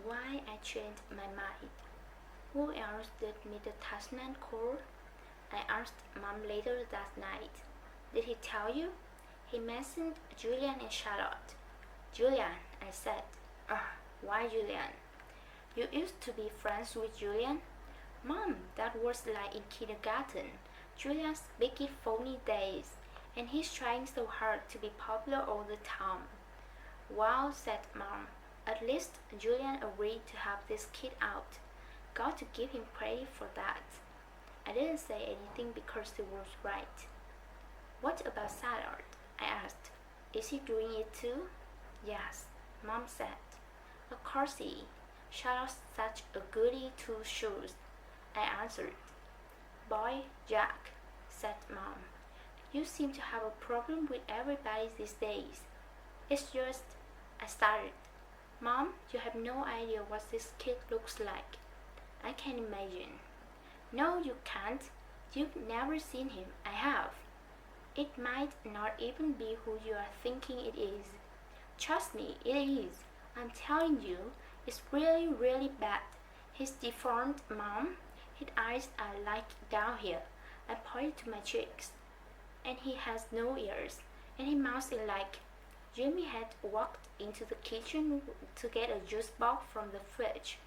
why I changed my mind. Who else did Mr. Tasman call? I asked Mom later that night. Did he tell you? He mentioned Julian and Charlotte. Julian, I said. Why Julian? You used to be friends with Julian? Mom, that was like in kindergarten. Julian's big phony days, and he's trying so hard to be popular all the time. Wow, said Mom. At least Julian agreed to have this kid out. Got to give him credit for that. I didn't say anything because he was right. What about Salad? I asked. Is he doing it too? Yes, Mom said. Of course he. Charlotte's such a goody two-shoes, I answered. Boy, Jack, said Mom. You seem to have a problem with everybody these days. It's just, I started. Mom, you have no idea what this kid looks like. I can imagine. No, you can't. You've never seen him. I have. It might not even be who you are thinking it is. Trust me, it is. I'm telling you, it's really, really bad. He's deformed, Mom. His eyes are like down here. I pointed to my cheeks. And he has no ears. And his mouth is like... Jamie had walked into the kitchen to get a juice box from the fridge.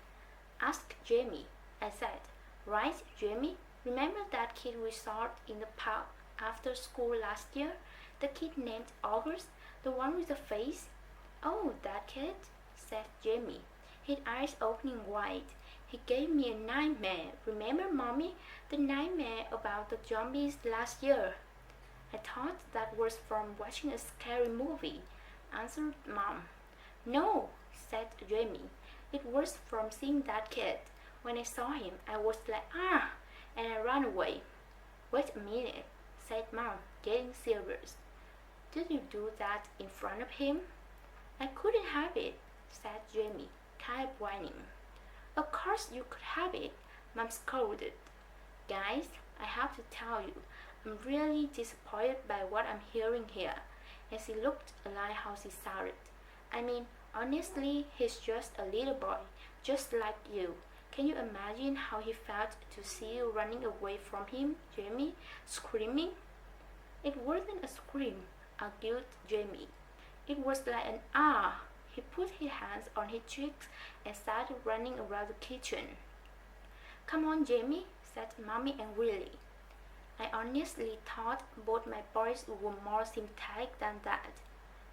Ask Jamie, I said. Right, Jamie? Remember that kid we saw in the park after school last year? The kid named August? The one with the face? Oh, that kid? Said Jamie, his eyes opening wide. He gave me a nightmare. Remember, Mommy? The nightmare about the zombies last year. I thought that was from watching a scary movie, answered Mom. No, said Jamie. It was from seeing that kid. When I saw him, I was like, and I ran away. Wait a minute, said Mom, getting serious. Did you do that in front of him? I couldn't have it, said Jamie, kind of whining. Of course you could have it, Mom scolded. Guys, I have to tell you, I'm really disappointed by what I'm hearing here. As he looked like how he sounded. I mean, honestly, he's just a little boy, just like you. Can you imagine how he felt to see you running away from him, Jamie, screaming? It wasn't a scream, argued Jamie. It was like an ah. He put his hands on his cheeks and started running around the kitchen. Come on, Jamie, said Mommy angrily. I honestly thought both my boys were more sympathetic than that.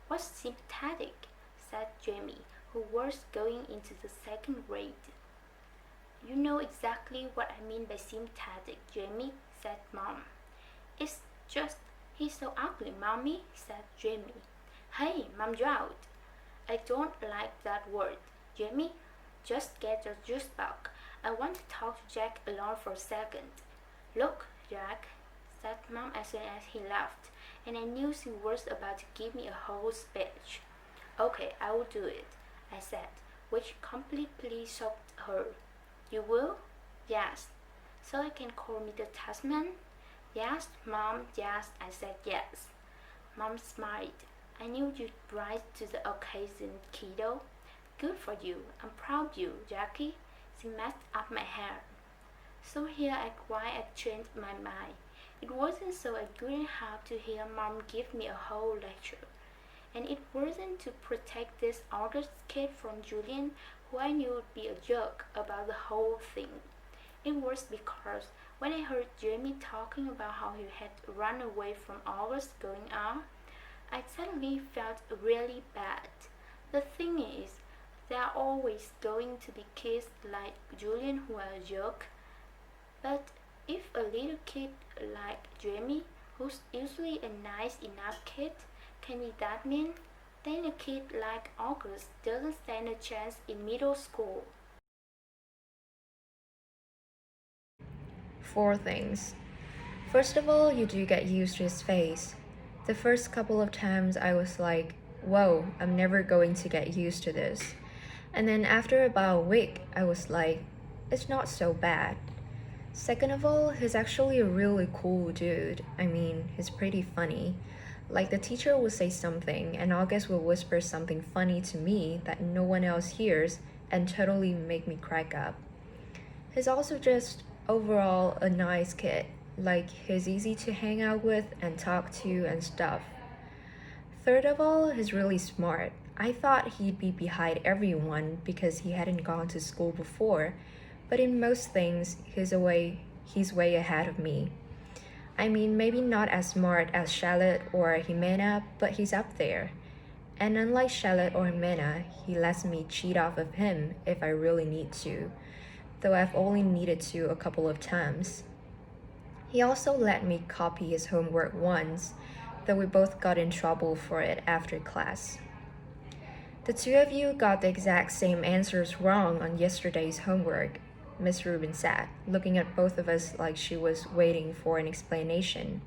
What's sympathetic? Said Jamie, who was going into the second grade. You know exactly what I mean by sympathetic, Jamie, said Mom. It's just, he's so ugly, Mommy, said Jamie. Hey, Mom out. I don't like that word, Jamie. Just get your juice box. I want to talk to Jack alone for a second. Look, Jack, said Mom as soon as he left, and I knew she was about to give me a whole speech. Okay, I will do it, I said, which completely shocked her. You will? Yes. So I can call me the Tasman? Yes, Mom, yes, I said yes. Mom smiled. I knew you'd rise to the occasion, kiddo. Good for you. I'm proud of you, Jackie. She messed up my hair. So here I why I changed my mind. It wasn't so I couldn't have to hear Mom give me a whole lecture. And it wasn't to protect this August kid from Julian, who I knew would be a jerk about the whole thing. It was because when I heard Jamie talking about how he had run away from August going out, I suddenly felt really bad. The thing is, there are always going to be kids like Julian who are a jerk. But if a little kid like Jamie, who's usually a nice enough kid, can be that mean, then a kid like August doesn't stand a chance in middle school. 4 things. First of all, you do get used to his face. The first couple of times I was like, whoa, I'm never going to get used to this. And then after about a week, I was like, it's not so bad. Second of all, he's actually a really cool dude. I mean, he's pretty funny. Like the teacher will say something, and August will whisper something funny to me that no one else hears, and totally make me crack up. He's also just overall a nice kid. Like, he's easy to hang out with and talk to and stuff. Third of all, he's really smart. I thought he'd be behind everyone because he hadn't gone to school before, but in most things, he's way ahead of me. I mean, maybe not as smart as Charlotte or Jimena, but he's up there. And unlike Charlotte or Jimena, he lets me cheat off of him if I really need to, though I've only needed to a couple of times. He also let me copy his homework once, though we both got in trouble for it after class. The two of you got the exact same answers wrong on yesterday's homework, Miss Rubin said, looking at both of us like she was waiting for an explanation.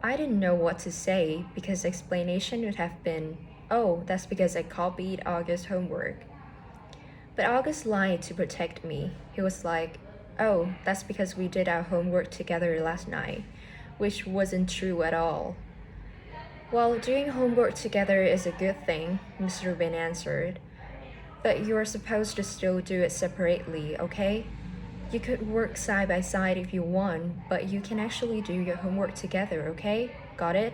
I didn't know what to say because the explanation would have been, oh, that's because I copied August's homework. But August lied to protect me. He was like, oh, that's because we did our homework together last night, which wasn't true at all. Well, doing homework together is a good thing, Mr. Rubin answered. But you're supposed to still do it separately, okay? You could work side by side if you want, but you can actually do your homework together, okay? Got it?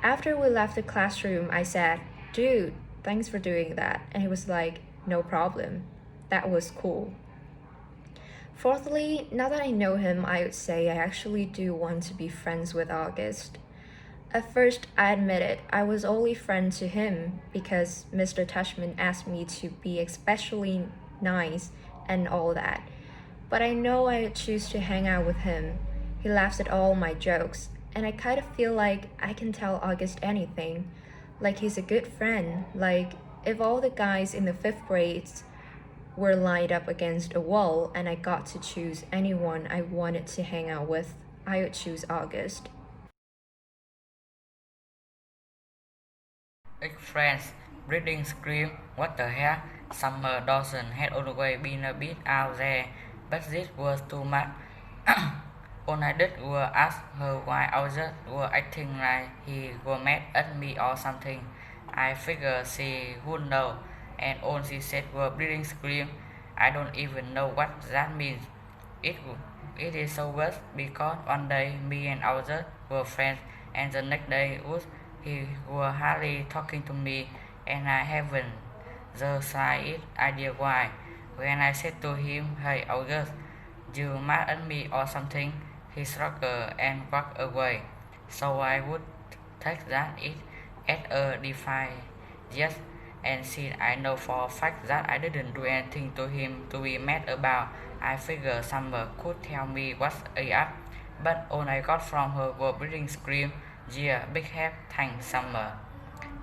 After we left the classroom, I said, dude, thanks for doing that. And he was like, no problem. That was cool. Fourthly, now that I know him, I would say I actually do want to be friends with August. At first, I admit it, I was only friend to him because Mr. Tushman asked me to be especially nice and all that. But I know I would choose to hang out with him. He laughs at all my jokes, and I kind of feel like I can tell August anything. Like he's a good friend. Like if all the guys in the 5th grades were lined up against a wall and I got to choose anyone I wanted to hang out with, I would choose August. Friends, breathing scream, what the hell? Summer Dawson had always been a bit out there, but this was too much. All I did was ask her why others were acting like he was mad at me or something. I figured she would know, and all she said was breathing scream. I don't even know what that means. It, it is so worse because one day me and others were friends, and the next day he was hardly talking to me, and I haven't the slightest idea why. When I said to him, hey August, you mad at me or something, he shrugged and walked away. So I would take that it as a defiant yes, and since I know for a fact that I didn't do anything to him to be mad about, I figured Summer could tell me what's up. But all I got from her was breathing scream. Yeah, big help, thanks Summer.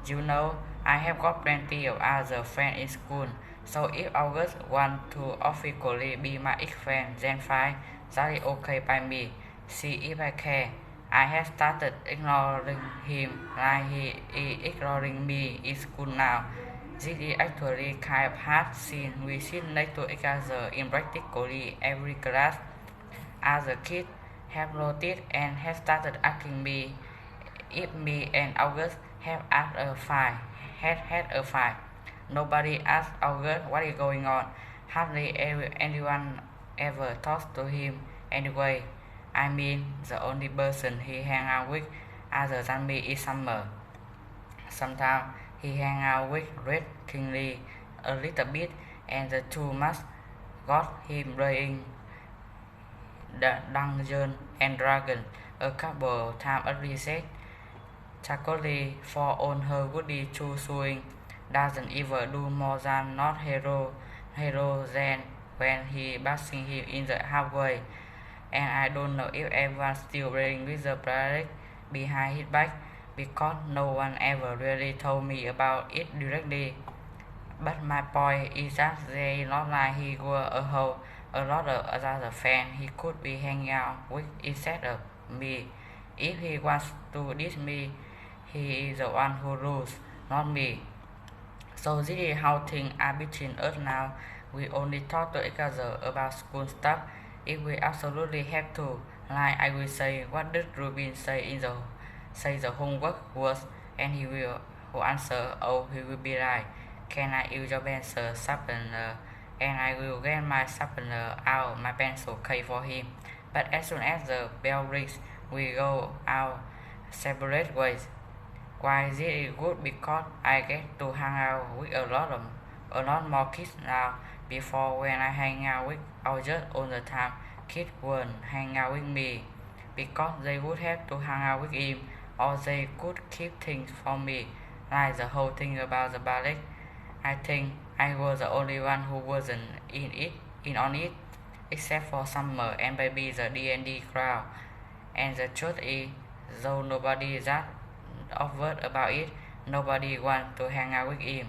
You know, I have got plenty of other friends in school, so if August want to officially be my ex-friend, then fine, that is okay by me. See if I care. I have started ignoring him like he is ignoring me in school now. This is actually kind of hard since we sit next to each other in practically every class. Other kids have noticed and have started asking me if me and August have had a fight. Nobody asked August what is going on. Hardly anyone ever talks to him anyway. I mean, the only person he hang out with other than me is Summer. Sometimes he hang out with Red Kingley a little bit, and the two must got him playing the Dungeons and Dragons a couple times at recess. Chuckily for all her goody two-shoeing doesn't even do more than not hero than when he passing him in the halfway, and I don't know if everyone's still playing with the planet behind his back because no one ever really told me about it directly. But my point is that they not like he were a lot of other fans he could be hanging out with instead of me. If he wants to diss me, he is the one who rules, not me. So this is how things are between us now. We only talk to each other about school stuff if we absolutely have to. Like I will say, what did Rubin say the homework was, and he will answer, oh, he will be like, Can I use your pencil sharpener? And I will get my sharpener out my pencil case for him. But as soon as the bell rings, we go our separate ways. Why this is good because I get to hang out with a lot more kids now. Before when I hang out with others all the time, kids wouldn't hang out with me because they would have to hang out with him or they could keep things from me, like the whole thing about the ballet. I think I was the only one who wasn't in on it, except for Summer and maybe the D&D crowd. And the truth is, though nobody that offered about it, nobody want to hang out with him.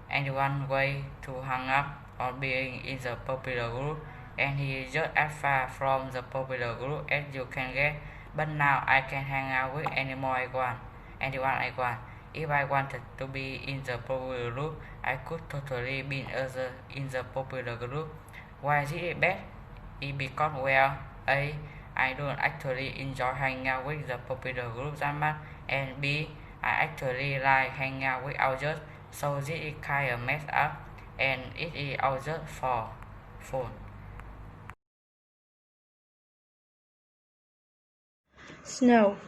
And one way to hang up on being in the popular group, and he is just as far from the popular group as you can get. But now I can hang out with anyone I want. If I wanted to be in the popular group, I could totally be in the popular group. Why is it bad? It's because well, I don't actually enjoy hanging out with the popular group that much, and B, I actually like hanging out with others, so this is kinda messed up, and it is all just for fun. Snow.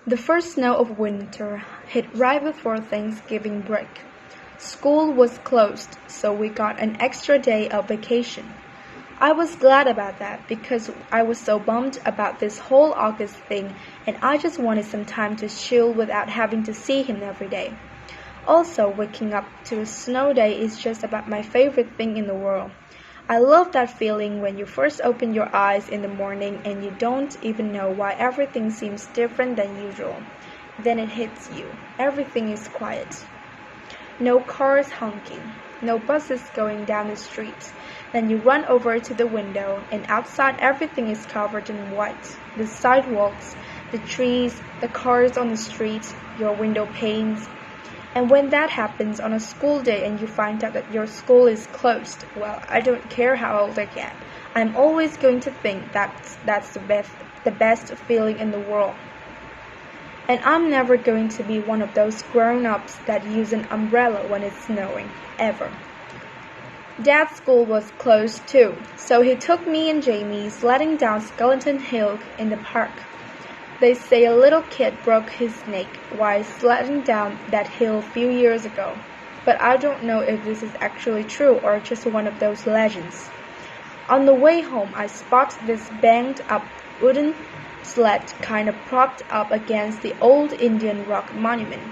The first snow of winter hit right before Thanksgiving break. School was closed, so we got an extra day of vacation. I was glad about that because I was so bummed about this whole August thing and I just wanted some time to chill without having to see him every day. Also, waking up to a snow day is just about my favorite thing in the world. I love that feeling when you first open your eyes in the morning and you don't even know why everything seems different than usual. Then it hits you. Everything is quiet. No cars honking, no buses going down the street. Then you run over to the window and outside everything is covered in white. The sidewalks, the trees, the cars on the street, your window panes. And when that happens on a school day and you find out that your school is closed, well, I don't care how old I get. I'm always going to think that's the best feeling in the world. And I'm never going to be one of those grown-ups that use an umbrella when it's snowing, ever. Dad's school was closed too, so he took me and Jamie sledding down Skeleton Hill in the park. They say a little kid broke his neck while sledding down that hill a few years ago, but I don't know if this is actually true or just one of those legends. On the way home, I spot this banged-up wooden sled kind of propped up against the old Indian rock monument.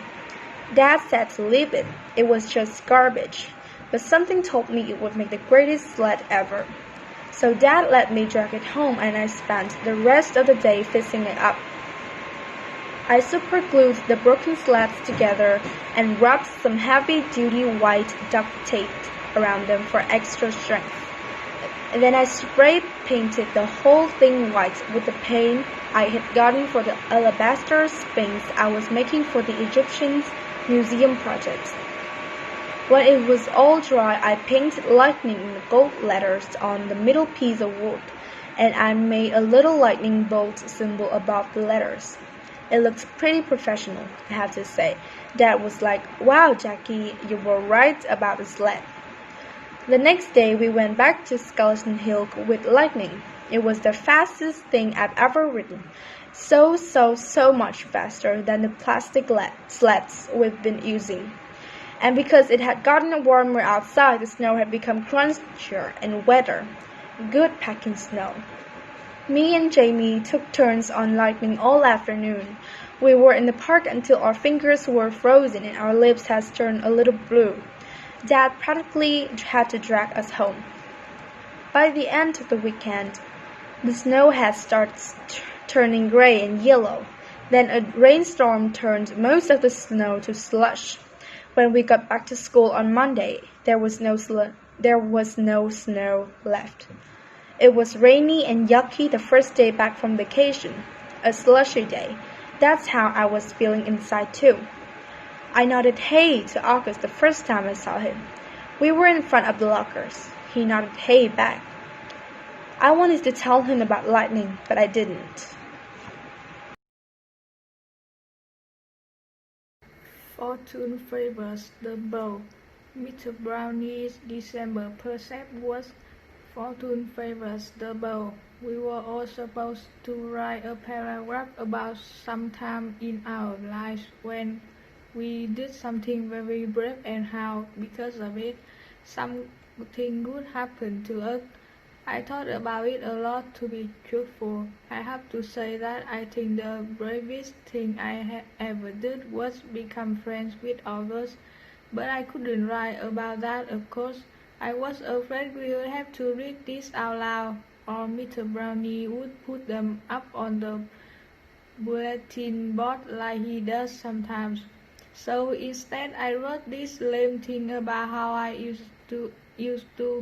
Dad said to leave it. It was just garbage, but something told me it would make the greatest sled ever. So Dad let me drag it home and I spent the rest of the day fixing it up. I superglued the broken slats together and rubbed some heavy-duty white duct tape around them for extra strength. And then I spray painted the whole thing white with the paint I had gotten for the alabaster sphinx I was making for the Egyptian museum project. When it was all dry, I painted lightning in gold letters on the middle piece of wood, and I made a little lightning bolt symbol above the letters. It looked pretty professional, I have to say. Dad was like, "Wow, Jackie, you were right about the sled." The next day, we went back to Skeleton Hill with lightning. It was the fastest thing I've ever ridden. So much faster than the plastic sleds we've been using. And because it had gotten warmer outside, the snow had become crunchier and wetter. Good packing snow. Me and Jamie took turns on lightning all afternoon. We were in the park until our fingers were frozen and our lips had turned a little blue. Dad practically had to drag us home. By the end of the weekend, the snow had started turning gray and yellow. Then a rainstorm turned most of the snow to slush. When we got back to school on Monday, there was no snow left. It was rainy and yucky the first day back from vacation, a slushy day. That's how I was feeling inside too. I nodded hey to August the first time I saw him. We were in front of the lockers. He nodded hey back. I wanted to tell him about lightning, but I didn't. Fortune favors the bold. Mr. Brownie's December percept was fortune favors the bold. We were all supposed to write a paragraph about some time in our lives when we did something very brave and how, because of it, something good happened to us. I thought about it a lot, to be truthful. I have to say that I think the bravest thing I ever did was become friends with others. But I couldn't write about that, of course. I was afraid we would have to read this out loud, or Mr. Brownie would put them up on the bulletin board like he does sometimes. So instead I wrote this lame thing about how I used to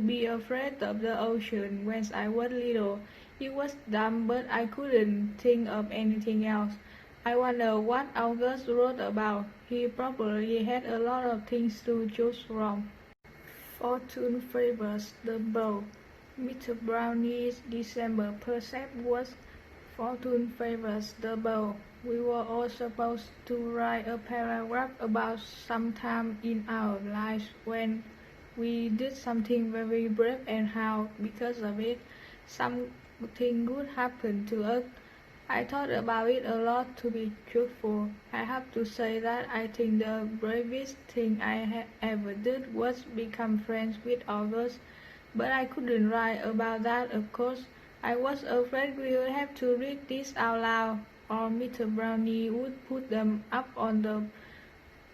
be afraid of the ocean when I was little. It was dumb, but I couldn't think of anything else. I wonder what August wrote about. He probably had a lot of things to choose from. Fortune favors the bold. Mr. Brownie's December percept was fortune favors the bold. We were all supposed to write a paragraph about some time in our lives when we did something very brave and how, because of it, something good happened to us. I thought about it a lot, to be truthful. I have to say that I think the bravest thing I ever did was become friends with others. But I couldn't write about that, of course. I was afraid we would have to read this out loud, or Mr. Brownie would put them up on the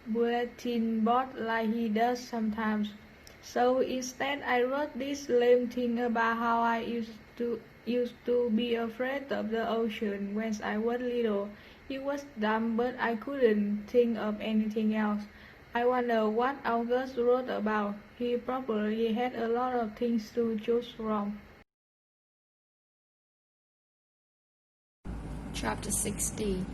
bulletin board like he does sometimes. So instead I wrote this lame thing about how I used to be afraid of the ocean when I was little. It was dumb, but I couldn't think of anything else. I wonder what August wrote about. He probably had a lot of things to choose from. Chapter 60.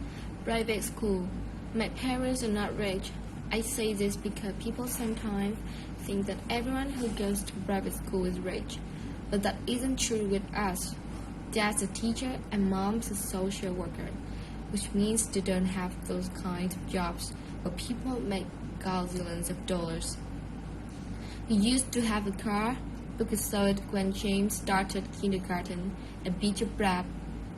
Private School. My parents are not rich. I say this because people sometimes think that everyone who goes to private school is rich, but that isn't true with us. Dad's a teacher and mom's a social worker, which means they don't have those kinds of jobs where people make gazillions of dollars. He used to have a car, but he saw it when James started kindergarten and Peter Pratt.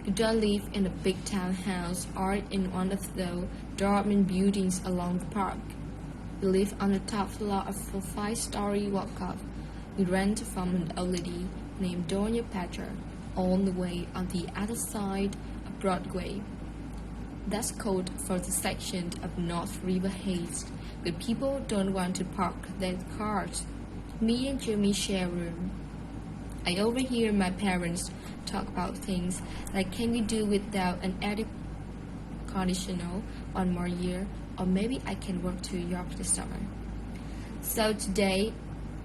You don't live in a big townhouse or in one of those dormant buildings along the park. We live on the top floor of a 5-story walk-up. We rent from an old lady named Doña Petra, all the way on the other side of Broadway. That's code for the section of North River Heights where people don't want to park their cars. Me and Jimmy share a room. I overhear my parents talk about things like, can we do without an air conditioner 1 more year, or maybe I can work to York this summer. So today,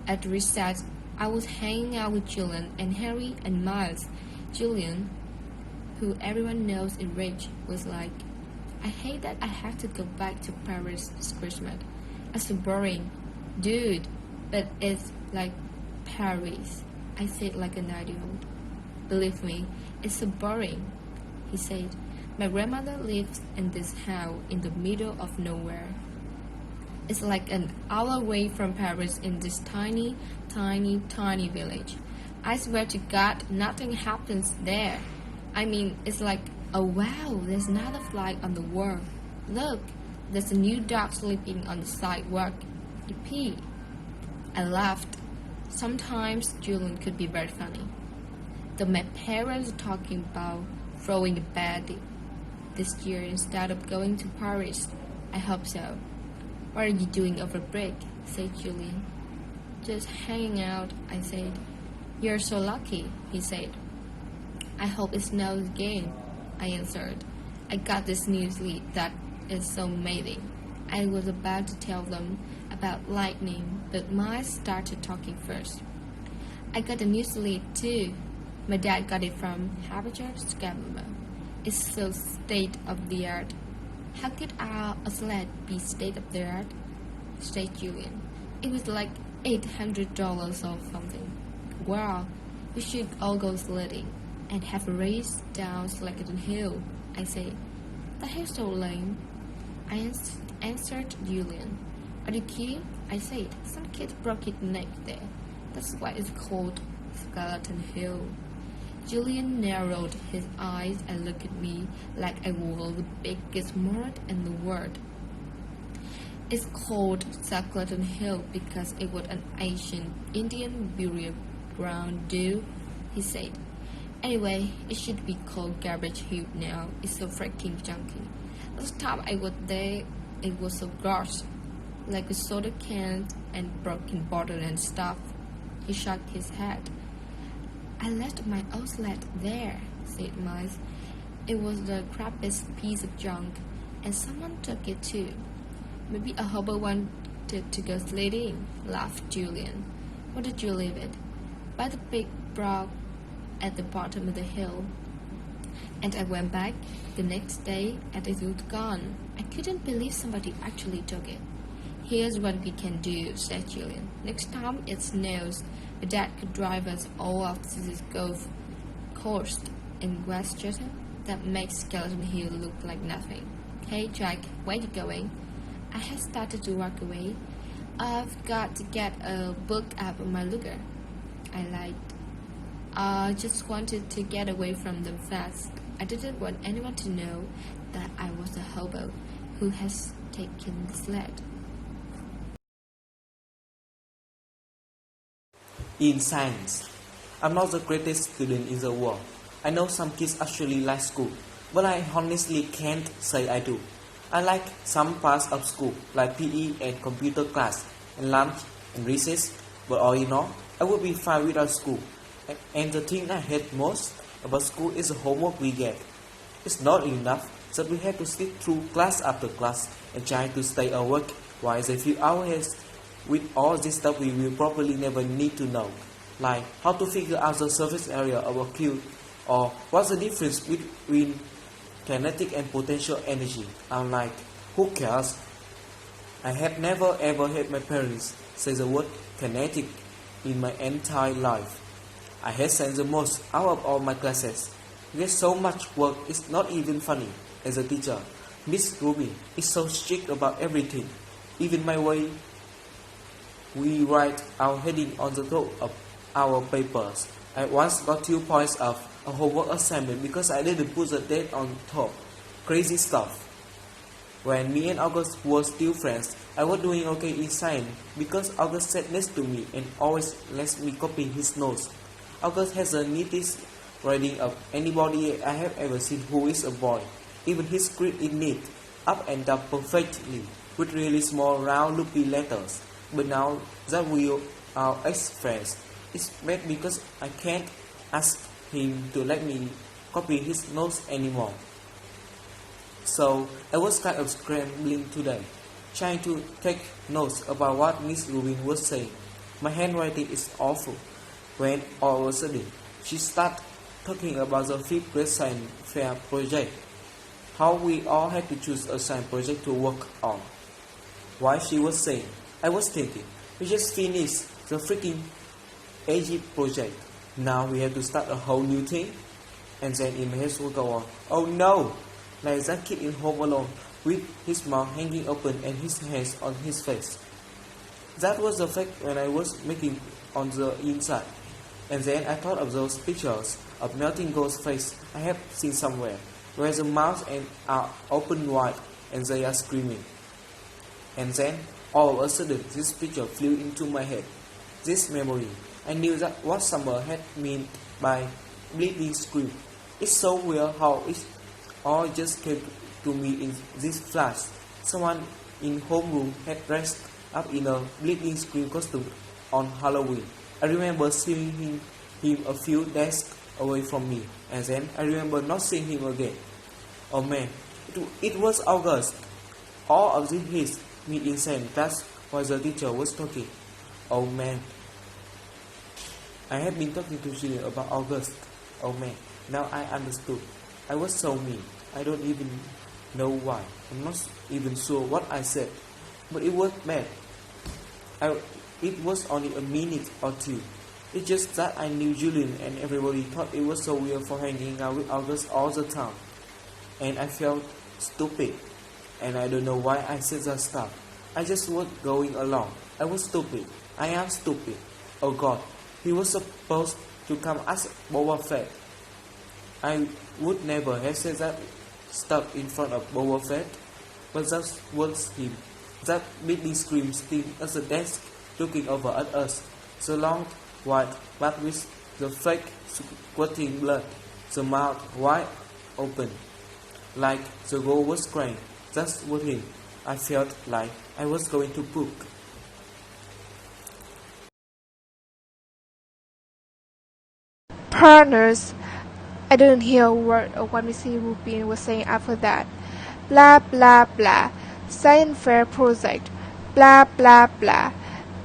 at recess, I was hanging out with Julian and Harry and Miles. Julian, who everyone knows is rich, was like, I hate that I have to go back to Paris this Christmas. It's so boring. Dude, but it's like Paris. I said like a 9-year-old. Believe me, it's so boring, he said. My grandmother lives in this house in the middle of nowhere. It's like an hour away from Paris in this tiny, tiny, tiny village. I swear to God, nothing happens there. I mean, it's like, oh wow, there's another fly on the wall. Look, there's a new dog sleeping on the sidewalk. Yippee. I laughed. Sometimes Julian could be very funny. Though my parents are talking about throwing a party this year instead of going to Paris. I hope so. What are you doing over break? Said Julian. Just hanging out, I said. You're so lucky, he said. I hope it snows again, I answered. I got this news lead that is so amazing. I was about to tell them about lightning, but Miles started talking first. I got a news lead too. My dad got it from Habitat Scammer. It's so state of the art. How could a sled be state of the art? Said Julian. It was like $800 or something. Wow, we should all go sledding and have a race down Slackerton Hill, I said. That is so lame. I answered Julian. Are you kidding? I said. Some kid broke his neck there. That's why it's called Skeleton Hill. Julian narrowed his eyes and looked at me like I was the biggest moron in the world. It's called Skeleton Hill because it was an ancient Indian burial ground, dude, he said. Anyway, it should be called Garbage Hill now. It's so freaking junky. Last time I was there, it was so gross, like with soda cans and broken bottle and stuff. He shook his head. I left my old sled there, said Miles. It was the crappiest piece of junk, and someone took it too. Maybe a hobo wanted to go sledding, laughed Julian. Where did you leave it? By the big rock at the bottom of the hill. And I went back the next day and it was gone. I couldn't believe somebody actually took it. Here's what we can do, said Julian. Next time it snows, my dad could drive us all up to this golf course in Westchester that makes Skeleton Hill look like nothing. Hey Jack, where you going? I had started to walk away. I've got to get a book out of my lugger. I lied. I just wanted to get away from them fast. I didn't want anyone to know that I was a hobo who has taken the sled. In science, I'm not the greatest student in the world. I know some kids actually like school, but I honestly can't say I do. I like some parts of school, like PE and computer class, and lunch and recess, but all in all, I would be fine without school. And the thing I hate most about school is the homework we get. It's not enough that we have to sit through class after class and try to stay awake while they fill our heads with all this stuff we will probably never need to know, like how to figure out the surface area of a cube, or what's the difference between kinetic and potential energy. I'm like, who cares? I have never ever heard my parents say the word kinetic in my entire life. I hate science the most out of all my classes. We get so much work, it's not even funny. As a teacher, Miss Ruby is so strict about everything, even my way we write our heading on the top of our papers. I once got 2 points of a homework assignment because I didn't put the date on top. Crazy stuff. When me and August were still friends, I was doing okay in science because August sat next to me and always lets me copy his notes. August has the neatest writing of anybody I have ever seen who is a boy. Even his script is neat, up and down perfectly, with really small round loopy letters. But now that we are ex-friends, it's bad because I can't ask him to let me copy his notes anymore. So I was kind of scrambling today, trying to take notes about what Miss Rubin was saying. My handwriting is awful. When all of a sudden she started talking about the 5th grade science fair project, how we all had to choose a science project to work on. While she was saying, I was thinking, we just finished the freaking Egypt project. Now we have to start a whole new thing. And then in my head will go on, oh no, like that kid in Home Alone with his mouth hanging open and his hands on his face. That was the fact when I was making on the inside. And then I thought of those pictures of melting ghost face I have seen somewhere, where the mouths are open wide and they are screaming. And then all of a sudden this picture flew into my head. This memory, I knew that what Summer had meant by bleeding scream. It's so weird how it all just came to me in this flash. Someone in homeroom had dressed up in a bleeding scream costume on Halloween. I remember seeing him a few desks away from me, and then I remember not seeing him again. Oh man, it was August. All of this hits me insane. That's why the teacher was talking. Oh man. I had been talking to Julian about August. Oh man, now I understood. I was so mean. I don't even know why. I'm not even sure what I said. But it was bad. It was only a minute or two. It's just that I knew Julian and everybody thought it was so weird for hanging out with August all the time. And I felt stupid. And I don't know why I said that stuff. But it was I just was going along. I was stupid. I am stupid. Oh God, he was supposed to come as Boba Fett. I would never have said that stuff in front of Boba Fett, but that was him. That big scream sitting at the desk, looking over at us. The long white back with the fake squirting blood, the mouth wide open, like the goal was crying. That was him. I felt like I was going to puke. Partners. I didn't hear a word of what Mrs. Rubin was saying after that. Blah blah blah. Science fair project. Blah blah blah.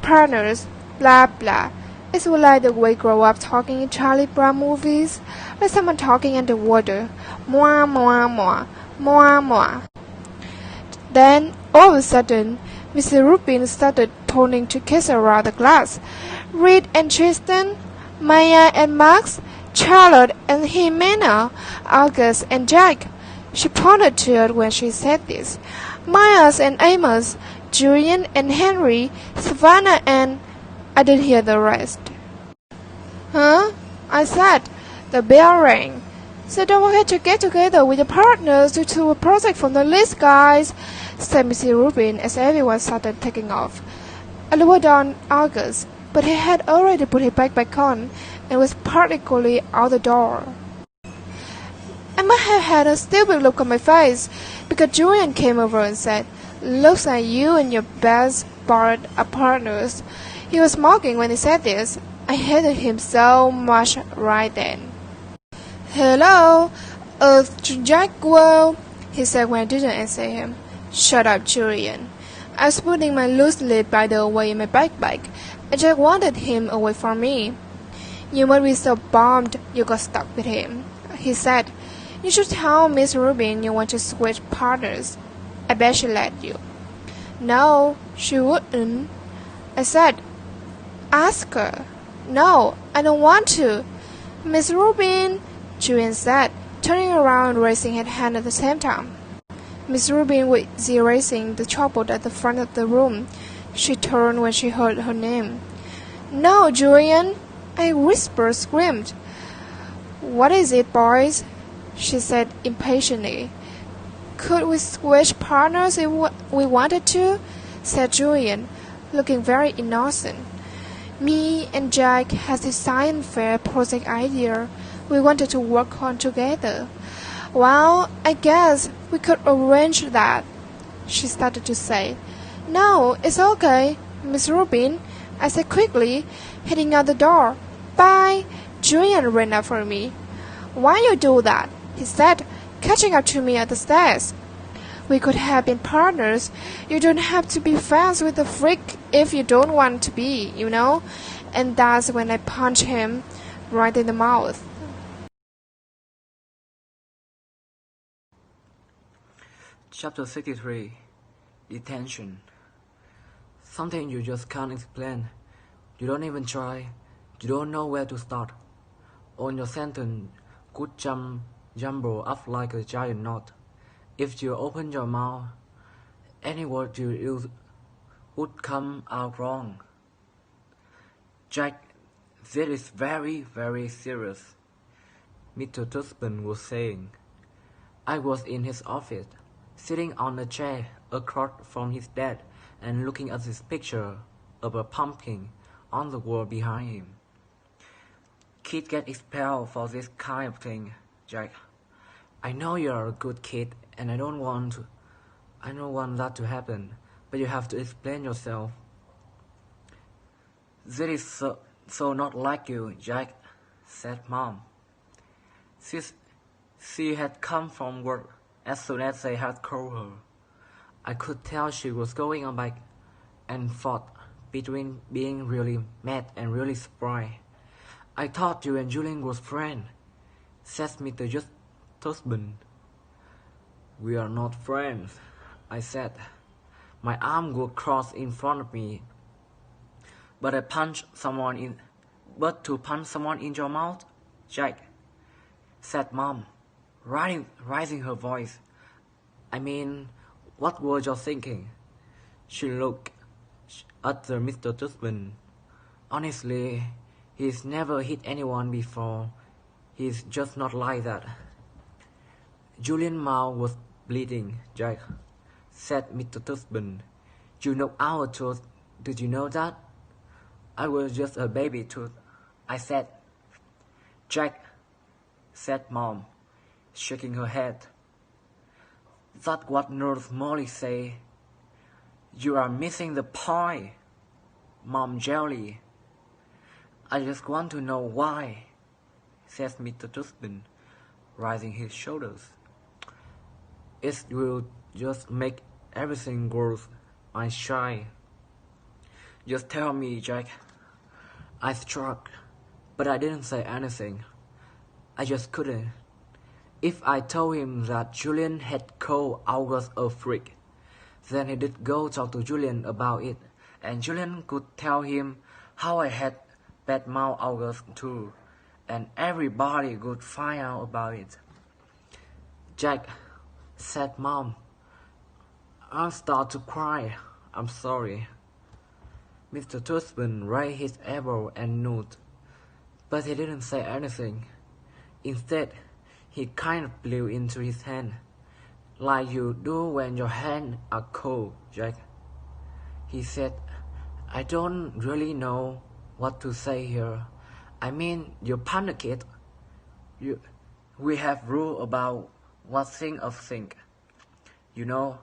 Partners. Blah blah. It's like the way grow up talking in Charlie Brown movies, like someone talking underwater. Mwah mwah mwah. Mwah mwah. Then, all of a sudden, Mr. Rubin started turning to kiss around the glass. Reed and Tristan, Maya and Max, Charlotte and Jimena, August and Jack. She pointed to it when she said this. Miles and Amos, Julian and Henry, Savannah and... I didn't hear the rest. Huh? I said. The bell rang. So don't forget to get together with your partners to do a project from the list, guys, said Mrs. Rubin as everyone started taking off. I looked down August, but he had already put his backpack on and was practically out the door. I must have had a stupid look on my face because Julian came over and said, "Looks like you and your best bard are partners." He was mocking when he said this. I hated him so much right then. "Hello, Jack, he said when I didn't answer him. "Shut up, Julian." I was putting my loose lip bridle away in my backpack, and Jack wanted him away from me. "You must be so bummed you got stuck with him," he said. "You should tell Miss Rubin you want to switch partners. I bet she let you." "No, she wouldn't," I said. "Ask her." "No, I don't want to." "Miss Rubin," Julian said, turning around and raising her hand at the same time. Miss Rubin was erasing the chalkboard at the front of the room. She turned when she heard her name. "No, Julian!" I whispered, screamed. "What is it, boys?" she said impatiently. "Could we switch partners if we wanted to?" said Julian, looking very innocent. "Me and Jack had this science fair project idea we wanted to work on together. Well, I guess we could arrange that," she started to say. "No, it's okay, Miss Rubin," I said quickly, heading out the door. "Bye." Julian ran after me. "Why you do that?" he said, catching up to me at the stairs. "We could have been partners. You don't have to be friends with a freak if you don't want to be, you know." And that's when I punched him right in the mouth. Chapter 63 Detention. Something you just can't explain. You don't even try. You don't know where to start. On your sentence could jumble up like a giant knot. If you open your mouth, any word you use would come out wrong. "Jack, this is very, very serious," Mr. Tuspen was saying. I was in his office, sitting on a chair across from his desk and looking at his picture of a pumpkin on the wall behind him. "Kids get expelled for this kind of thing, Jack. I know you're a good kid and I don't want that to happen, but you have to explain yourself." "This is so not like you, Jack," said Mom. She had come from work as soon as they had called her. I could tell she was going on back and forth between being really mad and really surprised. "I thought you and Julian was friends," said Mr. Tusben. "We are not friends," I said. My arm was crossed in front of me. But to punch someone in your mouth, Jack," said Mom, raising her voice. "I mean, what were you thinking?" She looked at the Mr. Tussman. Honestly, he's never hit anyone before. He's just not like that. Julian's mouth was bleeding. Jack, said Mr. Tussman. You knocked our tooth. Did you know that? I was just a baby tooth, I said. Jack, said Mom, shaking her head. That's what Nurse Molly say. You are missing the point, Mom Jelly. I just want to know why, says Mr. Tussman, raising his shoulders. It will just make everything worse, I shy. Just tell me, Jack. I struck, but I didn't say anything. I just couldn't. If I told him that Julian had called August a freak, then he did go talk to Julian about it, and Julian could tell him how I had badmouthed August too, and everybody would find out about it. Jack, said Mom. I start to cry. I'm sorry. Mr. Tussman raised his elbow and nodded, but he didn't say anything. Instead, he kind of blew into his hand, like you do when your hands are cold, Jack. He said, I don't really know what to say here. I mean, you panicked. We have rules about what things of think. You know,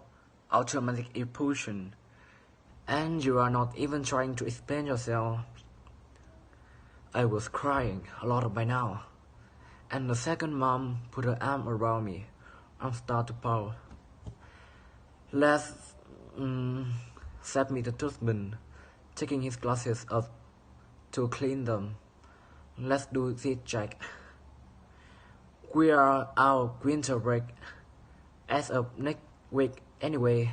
automatic impulsion. And you are not even trying to explain yourself. I was crying a lot by now. And the second Mom put her arm around me and started to pout. Let's, said Mr. Tussman, taking his glasses off to clean them. Let's do this, Jack. We are out winter break as of next week anyway.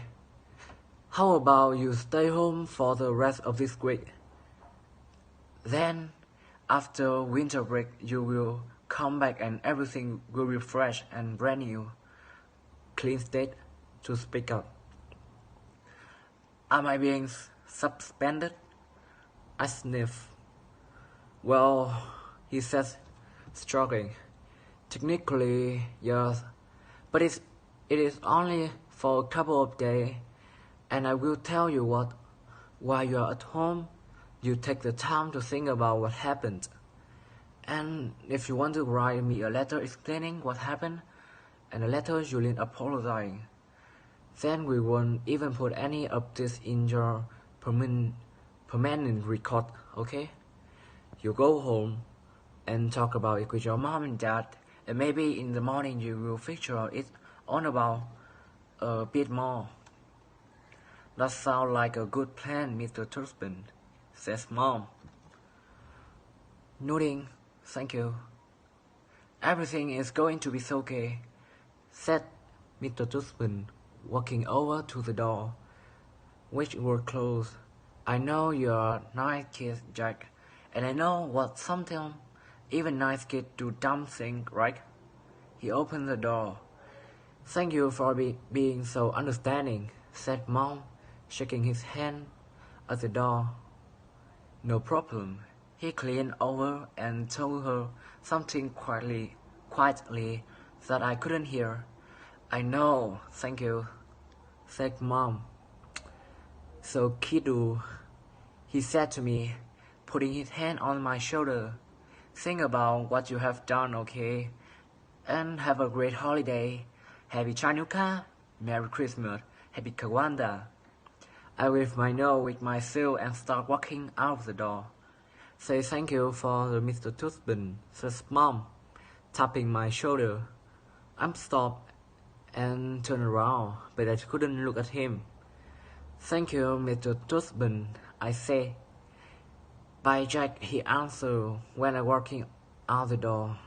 How about you stay home for the rest of this week? Then, after winter break, you will come back and everything will be fresh and brand new. Clean state to speak up. Am I being suspended? I sniffed. Well, he says, struggling. Technically, yes, but it is only for a couple of days, and I will tell you what, while you are at home, you take the time to think about what happened. And if you want to write me a letter explaining what happened, and a letter Julian apologizing, then we won't even put any of this in your permanent record, okay? You go home and talk about it with your mom and dad, and maybe in the morning you will figure it on about a bit more. That sounds like a good plan, Mr. Tussman, says Mom. Nodding, thank you. Everything is going to be okay, said Mr. Tussman, walking over to the door, which were closed. I know you're a nice kid, Jack, and I know what sometimes even nice kids do dumb things, right? He opened the door. Thank you for being so understanding, said Mom, shaking his hand at the door. No problem. He leaned over and told her something quietly that I couldn't hear. I know, thank you, said Mom. So kiddo, he said to me, putting his hand on my shoulder. Think about what you have done, okay? And have a great holiday. Happy Chanukah, Merry Christmas, Happy Kawanda. I waved my nose with my seal and start walking out the door. Say thank you for the Mr. Tussman, says Mom, tapping my shoulder. I'm stopped and turned around, but I couldn't look at him. Thank you, Mr. Tussman, I say. Bye, Jack, he answered when I walking out the door.